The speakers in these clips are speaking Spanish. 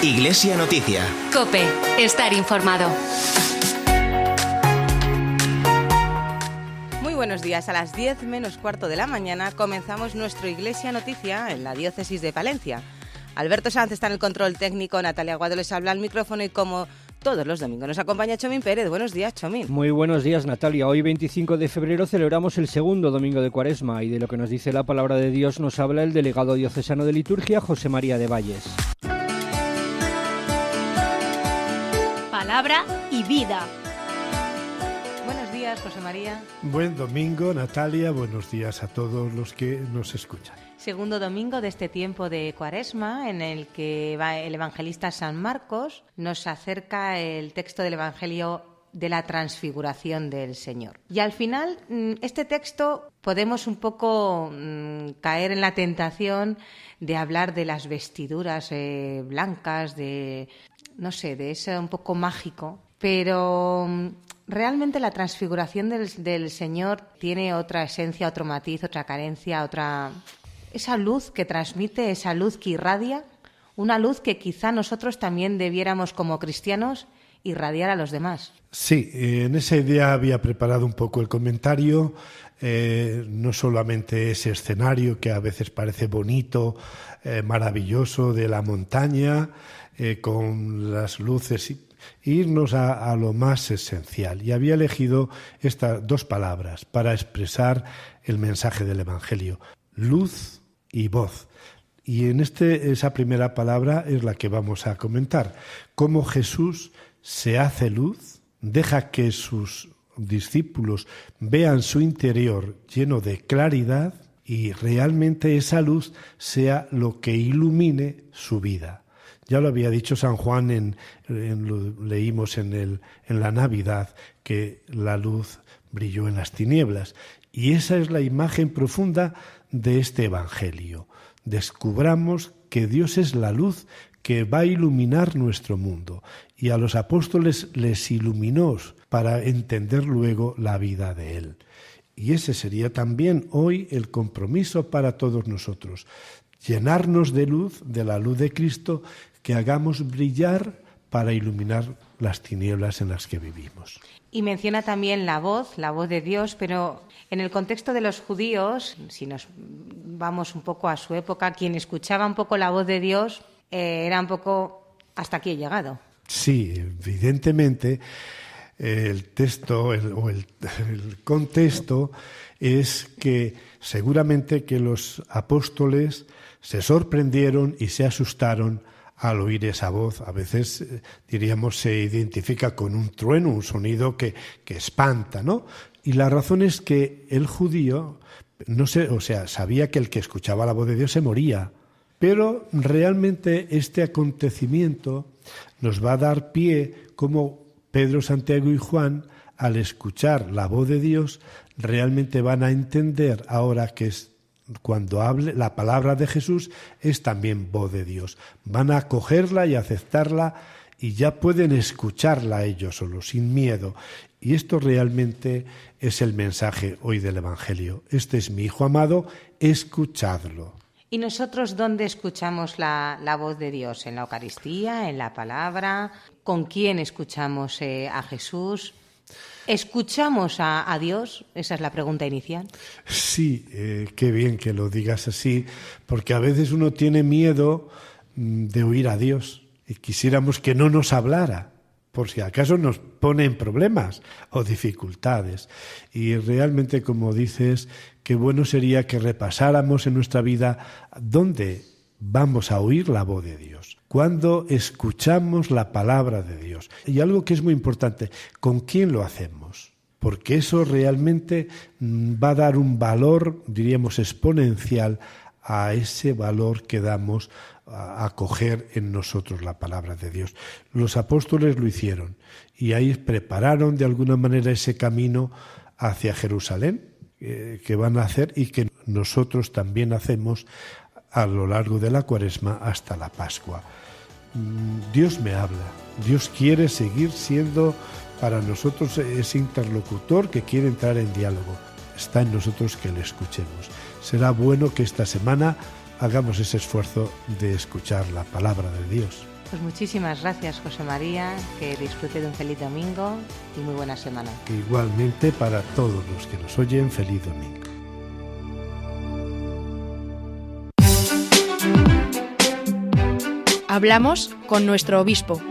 Iglesia Noticia. COPE. Estar informado. Muy buenos días. A las 10 menos cuarto de la mañana comenzamos nuestro Iglesia Noticia en la diócesis de Palencia. Alberto Sanz está en el control técnico, Natalia Aguado les habla al micrófono y como todos los domingos nos acompaña Chomín Pérez. Buenos días, Chomín. Muy buenos días, Natalia. Hoy 25 de febrero celebramos el segundo domingo de Cuaresma y de lo que nos dice la palabra de Dios nos habla el delegado diocesano de liturgia, José María de Valles. Palabra y vida. Buenos días, José María. Buen domingo, Natalia. Buenos días a todos los que nos escuchan. Segundo domingo de este tiempo de Cuaresma, en el que el evangelista San Marcos nos acerca el texto del Evangelio de la transfiguración del Señor. Y al final, este texto podemos un poco caer en la tentación de hablar de las vestiduras blancas, de eso un poco mágico, pero realmente la transfiguración del Señor tiene otra esencia, otro matiz, otra carencia, esa luz que transmite, esa luz que irradia, una luz que quizá nosotros también debiéramos como cristianos irradiar a los demás. Sí, en esa idea había preparado un poco el comentario, no solamente ese escenario que a veces parece bonito, maravilloso de la montaña, con las luces, irnos a lo más esencial. Y había elegido estas dos palabras para expresar el mensaje del Evangelio: luz y voz. Y en esa primera palabra es la que vamos a comentar. Cómo Jesús se hace luz, deja que sus discípulos vean su interior lleno de claridad y realmente esa luz sea lo que ilumine su vida. Ya lo había dicho San Juan, lo leímos en la Navidad, que la luz brilló en las tinieblas. Y esa es la imagen profunda de este Evangelio. Descubramos que Dios es la luz que va a iluminar nuestro mundo. Y a los apóstoles les iluminó para entender luego la vida de Él. Y ese sería también hoy el compromiso para todos nosotros. Llenarnos de luz, de la luz de Cristo, que hagamos brillar para iluminar las tinieblas en las que vivimos. Y menciona también la voz de Dios, pero en el contexto de los judíos, si nos vamos un poco a su época, quien escuchaba un poco la voz de Dios era un poco hasta aquí he llegado. Sí, evidentemente el texto o el contexto es que seguramente que los apóstoles se sorprendieron y se asustaron al oír esa voz. A veces, diríamos, se identifica con un trueno, un sonido que espanta, ¿no? Y la razón es que el judío, sabía que el que escuchaba la voz de Dios se moría. Pero realmente este acontecimiento nos va a dar pie como Pedro, Santiago y Juan, al escuchar la voz de Dios, realmente van a entender ahora que cuando hable la palabra de Jesús es también voz de Dios. Van a acogerla y aceptarla y ya pueden escucharla ellos solos, sin miedo. Y esto realmente es el mensaje hoy del Evangelio. Este es mi Hijo amado, escuchadlo. ¿Y nosotros dónde escuchamos la voz de Dios? ¿En la Eucaristía? ¿En la palabra? ¿Con quién escuchamos a Jesús? ¿Escuchamos a Dios? Esa es la pregunta inicial. Sí, qué bien que lo digas así, porque a veces uno tiene miedo de oír a Dios y quisiéramos que no nos hablara, por si acaso nos pone en problemas o dificultades. Y realmente, como dices, qué bueno sería que repasáramos en nuestra vida dónde vamos a oír la voz de Dios, cuando escuchamos la palabra de Dios. Y algo que es muy importante, ¿con quién lo hacemos? Porque eso realmente va a dar un valor, diríamos, exponencial a ese valor que damos a acoger en nosotros la palabra de Dios. Los apóstoles lo hicieron y ahí prepararon de alguna manera ese camino hacia Jerusalén que van a hacer y que nosotros también hacemos a lo largo de la Cuaresma hasta la Pascua. Dios me habla, Dios quiere seguir siendo para nosotros ese interlocutor que quiere entrar en diálogo. Está en nosotros que le escuchemos. Será bueno que esta semana hagamos ese esfuerzo de escuchar la palabra de Dios. Pues muchísimas gracias, José María, que disfrute de un feliz domingo y muy buena semana. Igualmente para todos los que nos oyen, feliz domingo. Hablamos con nuestro obispo.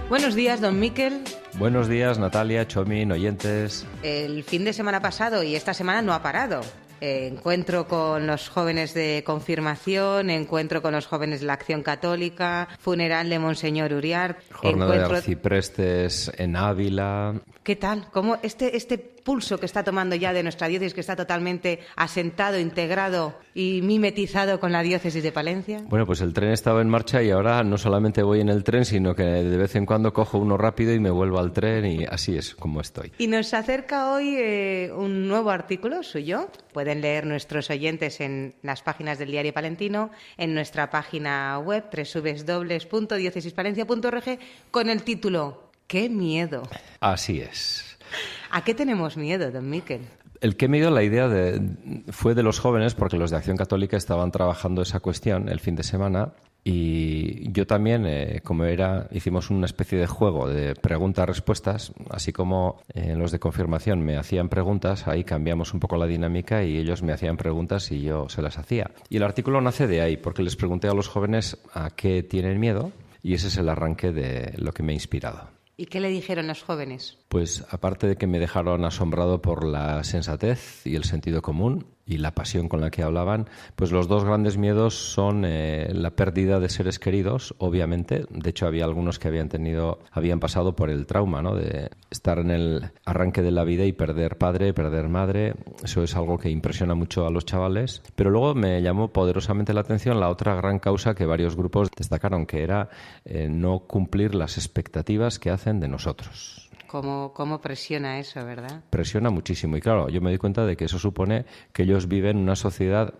Buenos días, don Miquel. Buenos días, Natalia, Chomín, oyentes. El fin de semana pasado y esta semana no ha parado. Encuentro con los jóvenes de confirmación, encuentro con los jóvenes de la Acción Católica, funeral de Monseñor Uriart. Jornada de arciprestes en Ávila. ¿Qué tal? ¿Cómo este pulso que está tomando ya de nuestra diócesis, que está totalmente asentado, integrado y mimetizado con la diócesis de Palencia? Bueno, pues el tren estaba en marcha y ahora no solamente voy en el tren, sino que de vez en cuando cojo uno rápido y me vuelvo al tren y así es como estoy. Y nos acerca hoy un nuevo artículo suyo. Pueden leer nuestros oyentes en las páginas del Diario Palentino, en nuestra página web www.diocesispalencia.org con el título ¡Qué miedo! Así es. ¿A qué tenemos miedo, don Miquel? El que me dio la idea fue de los jóvenes, porque los de Acción Católica estaban trabajando esa cuestión el fin de semana. Y yo también, hicimos una especie de juego de preguntas-respuestas, así como los de confirmación me hacían preguntas, ahí cambiamos un poco la dinámica y ellos me hacían preguntas y yo se las hacía. Y el artículo nace de ahí, porque les pregunté a los jóvenes a qué tienen miedo y ese es el arranque de lo que me ha inspirado. ¿Y qué le dijeron los jóvenes? Pues aparte de que me dejaron asombrado por la sensatez y el sentido común y la pasión con la que hablaban, pues los dos grandes miedos son la pérdida de seres queridos, obviamente. De hecho, había algunos que habían pasado por el trauma, ¿no? De estar en el arranque de la vida y perder padre, perder madre. Eso es algo que impresiona mucho a los chavales. Pero luego me llamó poderosamente la atención la otra gran causa que varios grupos destacaron, que era no cumplir las expectativas que hacen de nosotros. ¿Cómo presiona eso, verdad? Presiona muchísimo y claro, yo me di cuenta de que eso supone que ellos viven una sociedad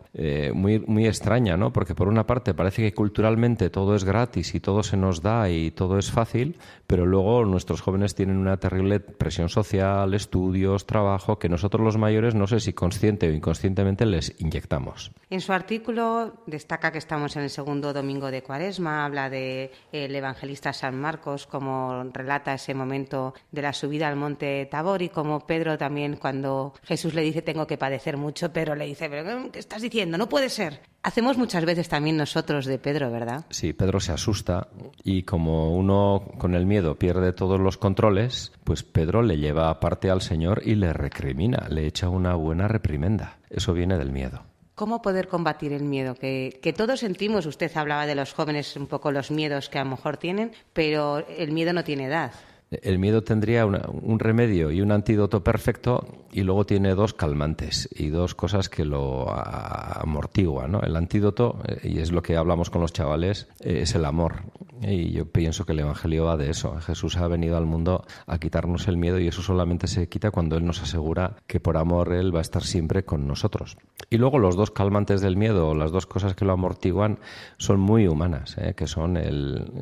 muy, muy extraña, ¿no? Porque por una parte parece que culturalmente todo es gratis y todo se nos da y todo es fácil, pero luego nuestros jóvenes tienen una terrible presión social, estudios, trabajo, que nosotros los mayores no sé si consciente o inconscientemente les inyectamos. En su artículo destaca que estamos en el segundo domingo de Cuaresma, habla de el evangelista San Marcos, como relata ese momento de la subida al monte Tabor y como Pedro también cuando Jesús le dice tengo que padecer mucho, Pedro le dice, ¿pero qué estás diciendo? No puede ser. Hacemos muchas veces también nosotros de Pedro, ¿verdad? Sí, Pedro se asusta y como uno con el miedo pierde todos los controles, pues Pedro le lleva aparte al Señor y le recrimina, le echa una buena reprimenda. Eso viene del miedo. ¿Cómo poder combatir el miedo? Que todos sentimos, usted hablaba de los jóvenes, un poco los miedos que a lo mejor tienen, pero el miedo no tiene edad. El miedo tendría un remedio y un antídoto perfecto y luego tiene dos calmantes y dos cosas que lo amortiguan, ¿no? El antídoto, y es lo que hablamos con los chavales, es el amor. Y yo pienso que el Evangelio va de eso. Jesús ha venido al mundo a quitarnos el miedo y eso solamente se quita cuando Él nos asegura que por amor Él va a estar siempre con nosotros. Y luego los dos calmantes del miedo, las dos cosas que lo amortiguan, son muy humanas, que son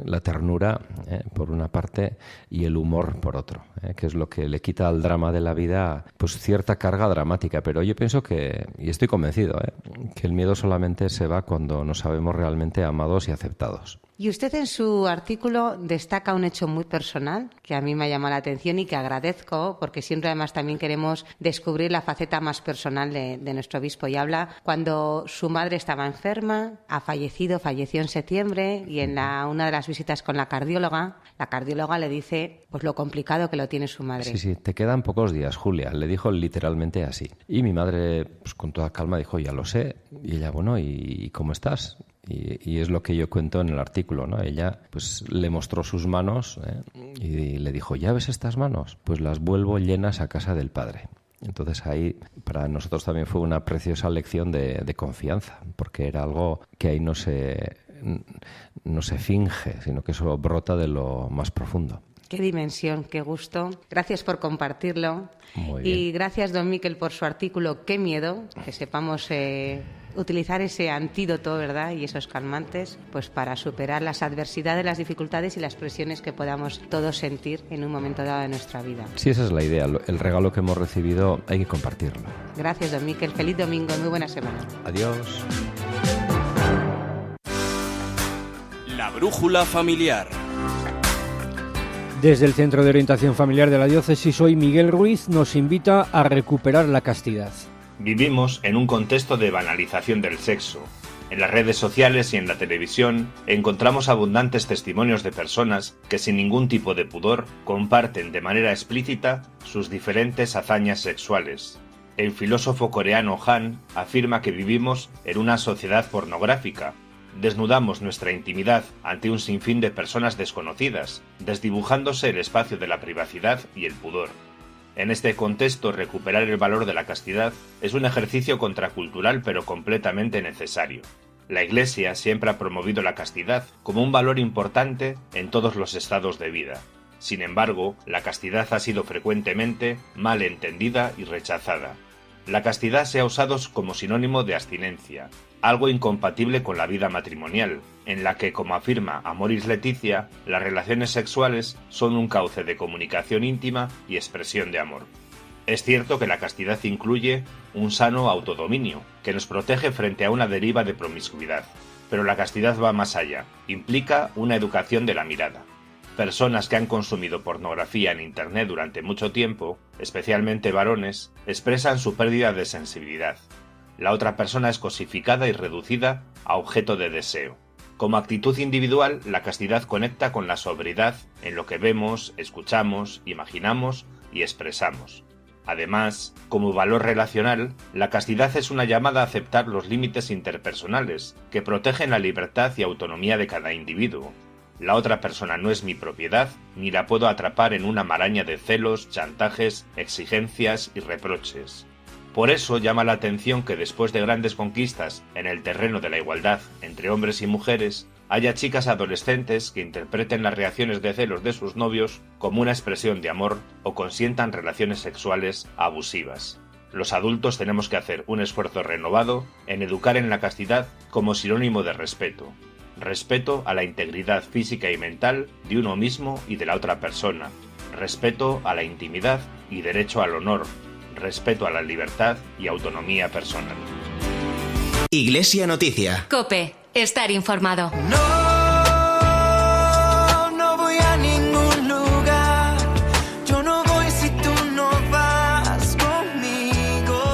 la ternura, por una parte, y el humor por otro, que es lo que le quita al drama de la vida pues cierta carga dramática. Pero yo pienso que, y estoy convencido, que el miedo solamente se va cuando nos sabemos realmente amados y aceptados. Y usted en su artículo destaca un hecho muy personal que a mí me ha llamado la atención y que agradezco porque siempre además también queremos descubrir la faceta más personal de nuestro obispo. Y habla cuando su madre estaba enferma, falleció en septiembre y en una de las visitas con la cardióloga le dice pues lo complicado que lo tiene su madre. Sí, te quedan pocos días, Julia, le dijo literalmente así. Y mi madre pues con toda calma dijo, ya lo sé. Y ella, bueno, ¿y cómo estás? Y es lo que yo cuento en el artículo, ¿no? Ella pues le mostró sus manos y le dijo, ¿ya ves estas manos? Pues las vuelvo llenas a casa del Padre. Entonces ahí para nosotros también fue una preciosa lección de confianza, porque era algo que ahí no se finge, sino que eso brota de lo más profundo. Qué dimensión, qué gusto. Gracias por compartirlo. Muy bien. Y gracias, don Miquel, por su artículo Qué miedo, que sepamos utilizar ese antídoto, ¿verdad? Y esos calmantes, pues para superar las adversidades, las dificultades y las presiones que podamos todos sentir en un momento dado de nuestra vida. Sí, esa es la idea. El regalo que hemos recibido hay que compartirlo. Gracias, don Miquel. Feliz domingo y muy buena semana. Adiós. La La brújula familiar. Desde el Centro de Orientación Familiar de la Diócesis, hoy Miguel Ruiz nos invita a recuperar la castidad. Vivimos en un contexto de banalización del sexo. En las redes sociales y en la televisión encontramos abundantes testimonios de personas que sin ningún tipo de pudor comparten de manera explícita sus diferentes hazañas sexuales. El filósofo coreano Han afirma que vivimos en una sociedad pornográfica. Desnudamos nuestra intimidad ante un sinfín de personas desconocidas, desdibujándose el espacio de la privacidad y el pudor. En este contexto, recuperar el valor de la castidad es un ejercicio contracultural pero completamente necesario. La Iglesia siempre ha promovido la castidad como un valor importante en todos los estados de vida. Sin embargo, la castidad ha sido frecuentemente mal entendida y rechazada. La castidad se ha usado como sinónimo de abstinencia, algo incompatible con la vida matrimonial, en la que, como afirma Amoris Laetitia, las relaciones sexuales son un cauce de comunicación íntima y expresión de amor. Es cierto que la castidad incluye un sano autodominio, que nos protege frente a una deriva de promiscuidad, pero la castidad va más allá, implica una educación de la mirada. Personas que han consumido pornografía en Internet durante mucho tiempo, especialmente varones, expresan su pérdida de sensibilidad. La otra persona es cosificada y reducida a objeto de deseo. Como actitud individual, la castidad conecta con la sobriedad en lo que vemos, escuchamos, imaginamos y expresamos. Además, como valor relacional, la castidad es una llamada a aceptar los límites interpersonales que protegen la libertad y autonomía de cada individuo. La otra persona no es mi propiedad, ni la puedo atrapar en una maraña de celos, chantajes, exigencias y reproches. Por eso llama la atención que después de grandes conquistas en el terreno de la igualdad entre hombres y mujeres, haya chicas adolescentes que interpreten las reacciones de celos de sus novios como una expresión de amor o consientan relaciones sexuales abusivas. Los adultos tenemos que hacer un esfuerzo renovado en educar en la castidad como sinónimo de respeto. Respeto a la integridad física y mental de uno mismo y de la otra persona. Respeto a la intimidad y derecho al honor. Respeto a la libertad y autonomía personal. Iglesia Noticia. COPE. Estar informado. No voy a ningún lugar. Yo no voy si tú no vas conmigo.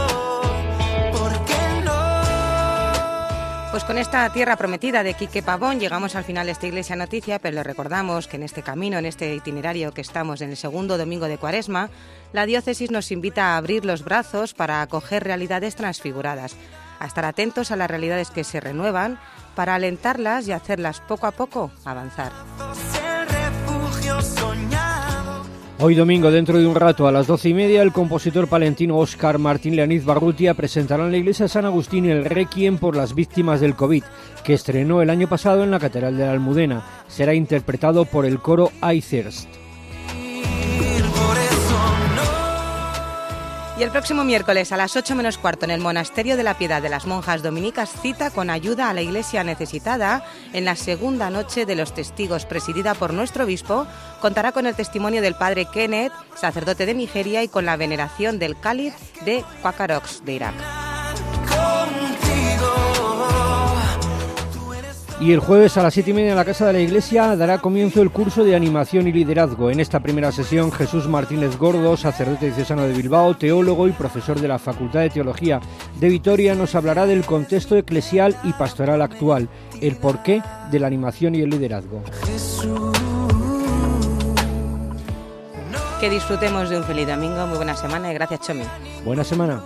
¿Por qué no? Pues con esta tierra prometida de Quique Pavón llegamos al final de esta Iglesia Noticia, pero les recordamos que en este camino, en este itinerario que estamos en el segundo domingo de Cuaresma, la diócesis nos invita a abrir los brazos para acoger realidades transfiguradas, a estar atentos a las realidades que se renuevan, para alentarlas y hacerlas poco a poco avanzar. Hoy domingo, dentro de un rato, a las 12:30, el compositor palentino Óscar Martín Leoniz Barrutia presentará en la iglesia de San Agustín el Requiem por las víctimas del COVID, que estrenó el año pasado en la Catedral de la Almudena. Será interpretado por el coro I Thirst. Y el próximo miércoles a las 8 menos cuarto en el Monasterio de la Piedad de las Monjas Dominicas, cita con ayuda a la Iglesia necesitada en la segunda noche de los testigos, presidida por nuestro obispo. Contará con el testimonio del padre Kenneth, sacerdote de Nigeria, y con la veneración del cáliz de Quacarox de Irak. Y el jueves a las 7:30 en la Casa de la Iglesia dará comienzo el curso de animación y liderazgo. En esta primera sesión, Jesús Martínez Gordo, sacerdote diocesano de Bilbao, teólogo y profesor de la Facultad de Teología de Vitoria, nos hablará del contexto eclesial y pastoral actual, el porqué de la animación y el liderazgo. Que disfrutemos de un feliz domingo, muy buena semana y gracias, Chomi. Buena semana.